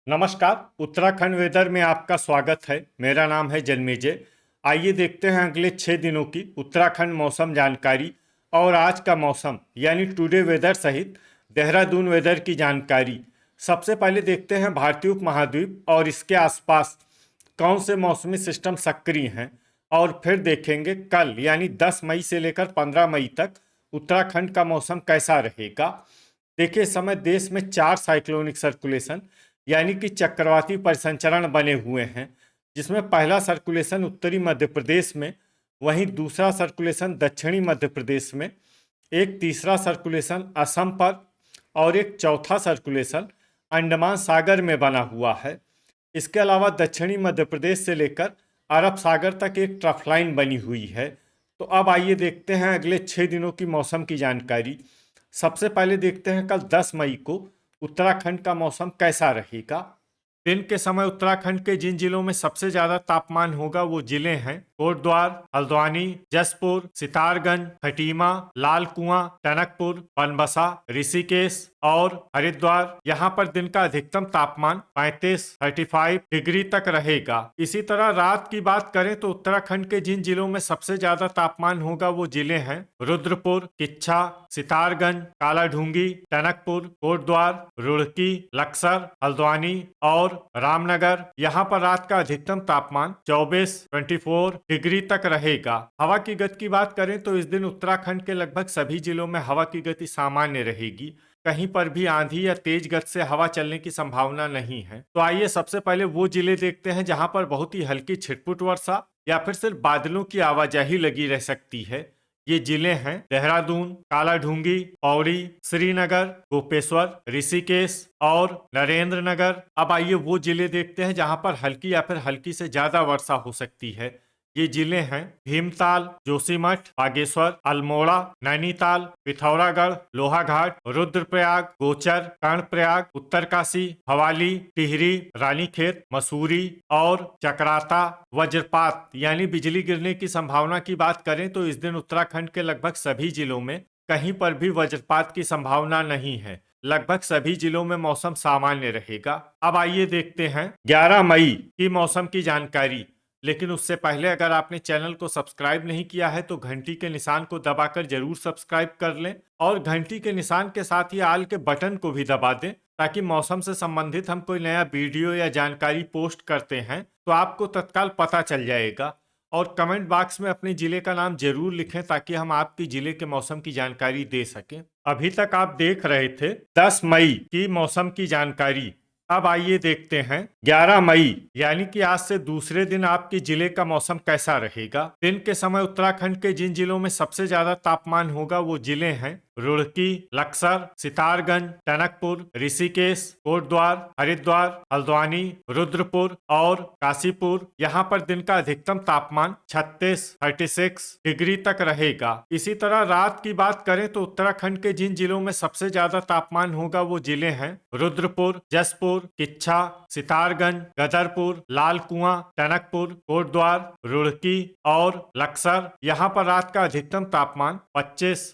नमस्कार। उत्तराखंड वेदर में आपका स्वागत है। मेरा नाम है जन्मेजय। आइए देखते हैं अगले 6 दिनों की उत्तराखंड मौसम जानकारी और आज का मौसम यानी टुडे वेदर सहित देहरादून वेदर की जानकारी। सबसे पहले देखते हैं भारतीय उपमहाद्वीप और इसके आसपास कौन से मौसमी सिस्टम सक्रिय हैं और फिर देखेंगे कल यानी 10 मई से लेकर 15 मई तक उत्तराखंड का मौसम कैसा रहेगा। देखिए, इस समय देश में 4 साइक्लोनिक सर्कुलेशन यानी कि चक्रवाती परिसंचरण बने हुए हैं, जिसमें पहला सर्कुलेशन उत्तरी मध्य प्रदेश में, वहीं दूसरा सर्कुलेशन दक्षिणी मध्य प्रदेश में, एक तीसरा सर्कुलेशन असम पर और एक चौथा सर्कुलेशन अंडमान सागर में बना हुआ है। इसके अलावा दक्षिणी मध्य प्रदेश से लेकर अरब सागर तक एक ट्रफ लाइन बनी हुई है। तो अब आइए देखते हैं अगले 6 दिनों की मौसम की जानकारी। सबसे पहले देखते हैं कल 10 मई को उत्तराखंड का मौसम कैसा रहेगा। दिन के समय उत्तराखंड के जिन जिलों में सबसे ज्यादा तापमान होगा वो जिले हैं कोटद्वार, हल्द्वानी, जसपुर, सितारगंज, खटीमा, लाल कुआं, टनकपुर, बनबसा, ऋषिकेश और हरिद्वार। यहाँ पर दिन का अधिकतम तापमान 35 डिग्री तक रहेगा। इसी तरह रात की बात करें तो उत्तराखंड के जिन जिलों में सबसे ज्यादा तापमान होगा वो जिले हैं रुद्रपुर, किच्छा, सितारगंज, कालाढूंगी, टनकपुर, कोटद्वार, रुड़की, लक्सर, हल्द्वानी और रामनगर। यहाँ पर रात का अधिकतम तापमान 24 डिग्री तक रहेगा। हवा की गति की बात करें तो इस दिन उत्तराखंड के लगभग सभी जिलों में हवा की गति सामान्य रहेगी। कहीं पर भी आंधी या तेज गति से हवा चलने की संभावना नहीं है। तो आइए सबसे पहले वो जिले देखते हैं जहां पर बहुत ही हल्की छिटपुट वर्षा या फिर सिर्फ बादलों की आवाजाही लगी रह सकती है। ये जिले हैं देहरादून, कालाढूंगी, पौड़ी, श्रीनगर, गोपेश्वर, ऋषिकेश और नरेंद्र नगर। अब आइए वो जिले देखते हैं जहां पर हल्की या फिर हल्की से ज्यादा वर्षा हो सकती है। ये जिले हैं भीमताल, जोशीमठ, बागेश्वर, अल्मोड़ा, नैनीताल, पिथौरागढ़, लोहाघाट, रुद्रप्रयाग, गोचर, कर्णप्रयाग, उत्तरकाशी, भवाली, टिहरी, रानीखेत, मसूरी और चकराता। वज्रपात यानी बिजली गिरने की संभावना की बात करें तो इस दिन उत्तराखंड के लगभग सभी जिलों में कहीं पर भी वज्रपात की संभावना नहीं है। लगभग सभी जिलों में मौसम सामान्य रहेगा। अब आइए देखते हैं 11 मई की मौसम की जानकारी। लेकिन उससे पहले अगर आपने चैनल को सब्सक्राइब नहीं किया है तो घंटी के निशान को दबाकर जरूर सब्सक्राइब कर लें और घंटी के निशान के साथ ही आल के बटन को भी दबा दें, ताकि मौसम से संबंधित हम कोई नया वीडियो या जानकारी पोस्ट करते हैं तो आपको तत्काल पता चल जाएगा। और कमेंट बॉक्स में अपने जिले का नाम जरूर लिखें ताकि हम आपके जिले के मौसम की जानकारी दे सकें। अभी तक आप देख रहे थे 10 मई की मौसम की जानकारी। अब आइए देखते हैं 11 मई यानी कि आज से दूसरे दिन आपके जिले का मौसम कैसा रहेगा। दिन के समय उत्तराखंड के जिन जिलों में सबसे ज्यादा तापमान होगा वो जिले हैं रुड़की, लक्सर, सितारगंज, टनकपुर, ऋषिकेश, कोटद्वार, हरिद्वार, हल्द्वानी, रुद्रपुर और काशीपुर। यहाँ पर दिन का अधिकतम तापमान 36 डिग्री तक रहेगा। इसी तरह रात की बात करें तो उत्तराखंड के जिन जिलों में सबसे ज्यादा तापमान होगा वो जिले हैं रुद्रपुर, जसपुर, किच्छा, सितारगंज, गदरपुर, लाल कुआं, टनकपुर, कोटद्वार, रुड़की और लक्सर। यहाँ पर रात का अधिकतम तापमान 25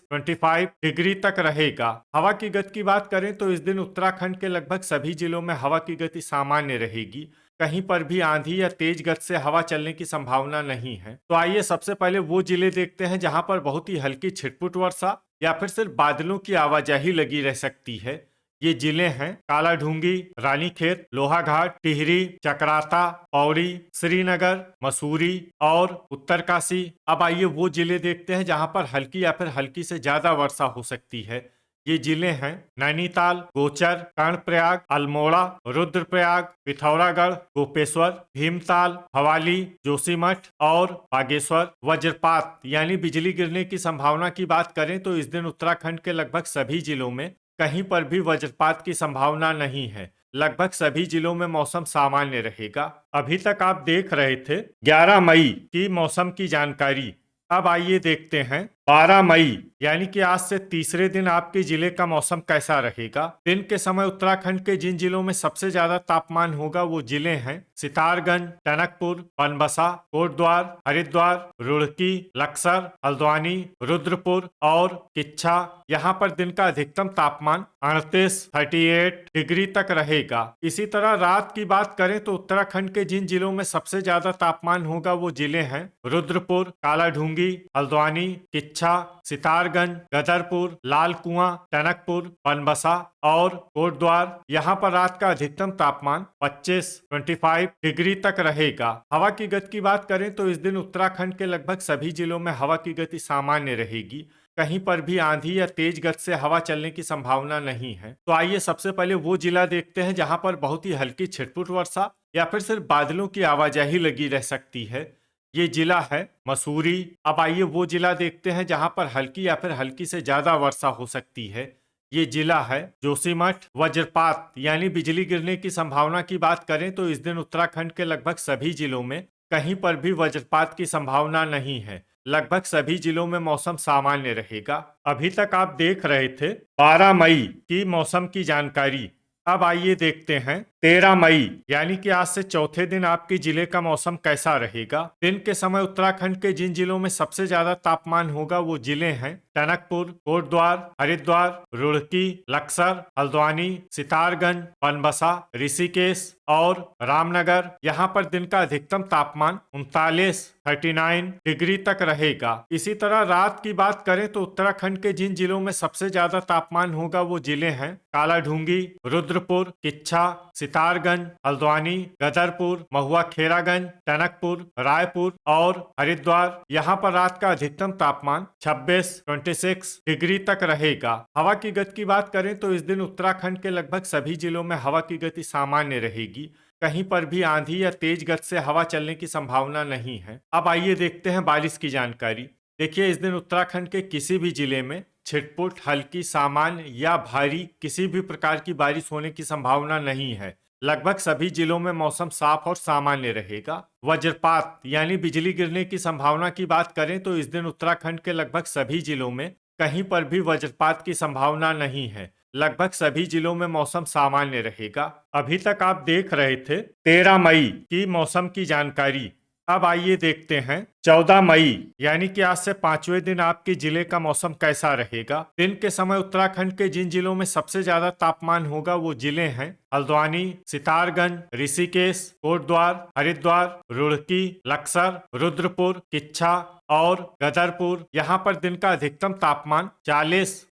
डिग्री तक रहेगा। हवा की गति की बात करें तो इस दिन उत्तराखंड के लगभग सभी जिलों में हवा की गति सामान्य रहेगी। कहीं पर भी आंधी या तेज गति से हवा चलने की संभावना नहीं है। तो आइए सबसे पहले वो जिले देखते हैं जहां पर बहुत ही हल्की छिटपुट वर्षा या फिर सिर्फ बादलों की आवाजाही लगी रह सकती है। ये जिले हैं कालाढूंगी, रानीखेत, लोहाघाट, टिहरी, चकराता, पौड़ी, श्रीनगर, मसूरी और उत्तरकाशी। अब आइए वो जिले देखते हैं जहां पर हल्की या फिर हल्की से ज्यादा वर्षा हो सकती है। ये जिले हैं नैनीताल, गोचर, कर्णप्रयाग, अल्मोड़ा, रुद्रप्रयाग, पिथौरागढ़, गोपेश्वर, भीमताल, भवाली, जोशीमठ और बागेश्वर। वज्रपात यानी बिजली गिरने की संभावना की बात करें तो इस दिन उत्तराखंड के लगभग सभी जिलों में कहीं पर भी वज्रपात की संभावना नहीं है। लगभग सभी जिलों में मौसम सामान्य रहेगा। अभी तक आप देख रहे थे 11 मई की मौसम की जानकारी। अब आइए देखते हैं 12 मई यानी कि आज से तीसरे दिन आपके जिले का मौसम कैसा रहेगा। दिन के समय उत्तराखंड के जिन जिलों में सबसे ज्यादा तापमान होगा वो जिले हैं सितारगंज, टनकपुर, बनबसा, कोटद्वार, हरिद्वार, रुड़की, लक्सर, हल्द्वानी, रुद्रपुर और किच्छा। यहाँ पर दिन का अधिकतम तापमान 38 डिग्री तक रहेगा। इसी तरह रात की बात करें तो उत्तराखंड के जिन जिलों में सबसे ज्यादा तापमान होगा वो जिले हैं रुद्रपुर, कालाढूंगी, हल्द्वानी, किच्छा, सितारगंज, गदरपुर, लाल कुआं, टनकपुर, बनबसा और कोटद्वार। यहाँ पर रात का अधिकतम तापमान 25 डिग्री तक रहेगा। हवा की गति की बात करें तो इस दिन उत्तराखंड के लगभग सभी जिलों में हवा की गति सामान्य रहेगी। कहीं पर भी आंधी या तेज गति से हवा चलने की संभावना नहीं है। तो आइए सबसे पहले वो जिला देखते हैं जहां पर बहुत ही हल्की छिटपुट वर्षा या फिर सिर्फ बादलों की आवाजाही लगी रह सकती है। ये जिला है मसूरी। अब आइए वो जिला देखते हैं जहां पर हल्की या फिर हल्की से ज्यादा वर्षा हो सकती है। ये जिला है जोशीमठ। वज्रपात यानी बिजली गिरने की संभावना की बात करें तो इस दिन उत्तराखंड के लगभग सभी जिलों में कहीं पर भी वज्रपात की संभावना नहीं है। लगभग सभी जिलों में मौसम सामान्य रहेगा। अभी तक आप देख रहे थे 12 मई की मौसम की जानकारी। अब आइए देखते हैं 13 मई यानी कि आज से चौथे दिन आपके जिले का मौसम कैसा रहेगा। दिन के समय उत्तराखंड के जिन जिलों में सबसे ज्यादा तापमान होगा वो जिले हैं टनकपुर, कोटद्वार, हरिद्वार, रुड़की, लक्सर, हल्द्वानी, सितारगंज, बनबसा, ऋषिकेश और रामनगर। यहाँ पर दिन का अधिकतम तापमान 39 डिग्री तक रहेगा। इसी तरह रात की बात करें तो उत्तराखंड के जिन जिलों में सबसे ज्यादा तापमान होगा वो जिले हैं कालाढूंगी, रुद्रपुर, किच्छा, सितारगंज, हल्द्वानी, गदरपुर, महुआ खेरागंज, टनकपुर, रायपुर और हरिद्वार। यहाँ पर रात का अधिकतम तापमान 26 डिग्री तक रहेगा। हवा की गति की बात करें तो इस दिन उत्तराखंड के लगभग सभी जिलों में हवा की गति सामान्य रहेगी। कहीं पर भी आंधी या तेज गति से हवा चलने की संभावना नहीं है। अब आइए देखते हैं बारिश की जानकारी। देखिए इस दिन उत्तराखंड के किसी भी जिले में छिटपुट, हल्की, सामान्य या भारी किसी भी प्रकार की बारिश होने की संभावना नहीं है। लगभग सभी जिलों में मौसम साफ और सामान्य रहेगा। वज्रपात यानी बिजली गिरने की संभावना की बात करें तो इस दिन उत्तराखंड के लगभग सभी जिलों में कहीं पर भी वज्रपात की संभावना नहीं है। लगभग सभी जिलों में मौसम सामान्य रहेगा। अभी तक आप देख रहे थे 13 मई की मौसम की जानकारी। अब आइए देखते हैं 14 मई यानी कि आज से पांचवें दिन आपके जिले का मौसम कैसा रहेगा। दिन के समय उत्तराखंड के जिन जिलों में सबसे ज्यादा तापमान होगा वो जिले हैं हल्द्वानी, सितारगंज, ऋषिकेश, कोटद्वार, हरिद्वार, रुड़की, लक्सर, रुद्रपुर, किच्छा और गदरपुर। यहाँ पर दिन का अधिकतम तापमान 40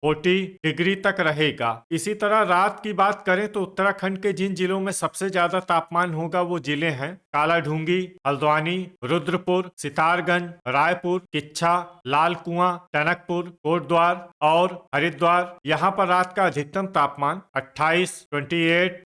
डिग्री तक रहेगा। इसी तरह रात की बात करें तो उत्तराखंड के जिन जिलों में सबसे ज्यादा तापमान होगा वो जिले हैं कालाढूंगी, हल्द्वानी, रुद्रपुर, सितारगंज, रायपुर, किच्छा, लाल कुआं, टनकपुर, कोटद्वार और हरिद्वार। यहाँ पर रात का अधिकतम तापमान 28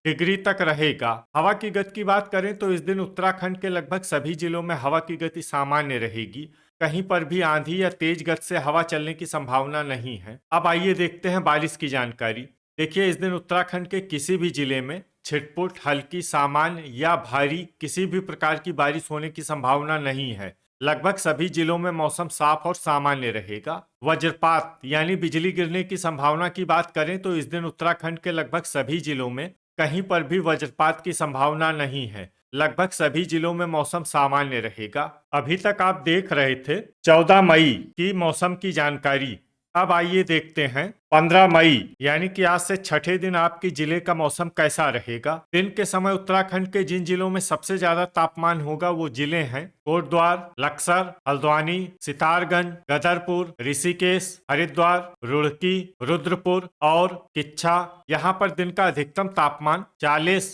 डिग्री तक रहेगा। हवा की गति की बात करें तो इस दिन उत्तराखंड के लगभग सभी जिलों में हवा की गति सामान्य रहेगी। कहीं पर भी आंधी या तेज गति से हवा चलने की संभावना नहीं है। अब आइए देखते हैं बारिश की जानकारी। देखिए इस दिन उत्तराखंड के किसी भी जिले में छिटपुट, हल्की, सामान्य या भारी किसी भी प्रकार की बारिश होने की संभावना नहीं है। लगभग सभी जिलों में मौसम साफ और सामान्य रहेगा। वज्रपात यानी बिजली गिरने की संभावना की बात करें तो इस दिन उत्तराखंड के लगभग सभी जिलों में कहीं पर भी वज्रपात की संभावना नहीं है। लगभग सभी जिलों में मौसम सामान्य रहेगा। अभी तक आप देख रहे थे 14 मई की मौसम की जानकारी। अब आइए देखते हैं 15 मई यानी कि आज से छठे दिन आपके जिले का मौसम कैसा रहेगा। दिन के समय उत्तराखंड के जिन जिलों में सबसे ज्यादा तापमान होगा वो जिले हैं कोटद्वार, लक्सर, हल्द्वानी, सितारगंज, गदरपुर, ऋषिकेश, हरिद्वार, रुड़की, रुद्रपुर और किच्छा। यहाँ पर दिन का अधिकतम तापमान 40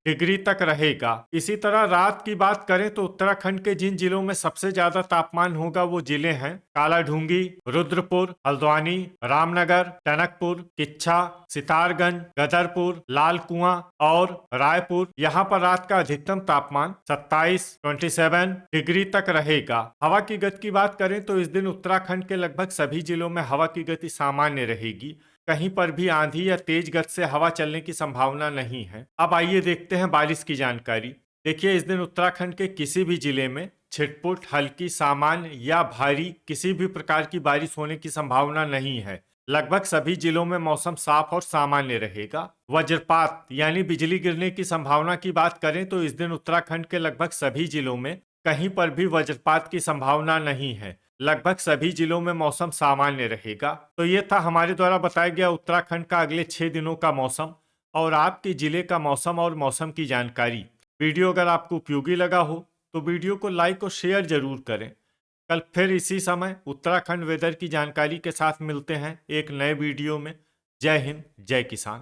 डिग्री तक रहेगा। इसी तरह रात की बात करें तो उत्तराखंड के जिन जिलों में सबसे ज्यादा तापमान होगा वो जिले हैं कालाढूंगी, रुद्रपुर, हल्द्वानी, रामनगर, टनकपुर, किच्छा, सितारगंज, गदरपुर, लाल कुआं और रायपुर। यहाँ पर रात का अधिकतम तापमान 27 डिग्री तक रहेगा। हवा की गति की बात करें तो इस दिन उत्तराखंड के लगभग सभी जिलों में हवा की गति सामान्य रहेगी। कहीं पर भी आंधी या तेज गति से हवा चलने की संभावना नहीं है। अब आइए देखते हैं बारिश की जानकारी। देखिए इस दिन उत्तराखंड के किसी भी जिले में छिटपुट, हल्की, सामान्य या भारी किसी भी प्रकार की बारिश होने की संभावना नहीं है। लगभग सभी जिलों में मौसम साफ और सामान्य रहेगा। वज्रपात यानी बिजली गिरने की संभावना की बात करें तो इस दिन उत्तराखंड के लगभग सभी जिलों में कहीं पर भी वज्रपात की संभावना नहीं है। लगभग सभी जिलों में मौसम सामान्य रहेगा। तो ये था हमारे द्वारा बताया गया उत्तराखंड का अगले 6 दिनों का मौसम और आपके जिले का मौसम और मौसम की जानकारी। वीडियो अगर आपको उपयोगी लगा हो तो वीडियो को लाइक और शेयर जरूर करें। कल फिर इसी समय उत्तराखंड वेदर की जानकारी के साथ मिलते हैं एक नए वीडियो में। जय हिंद, जय किसान।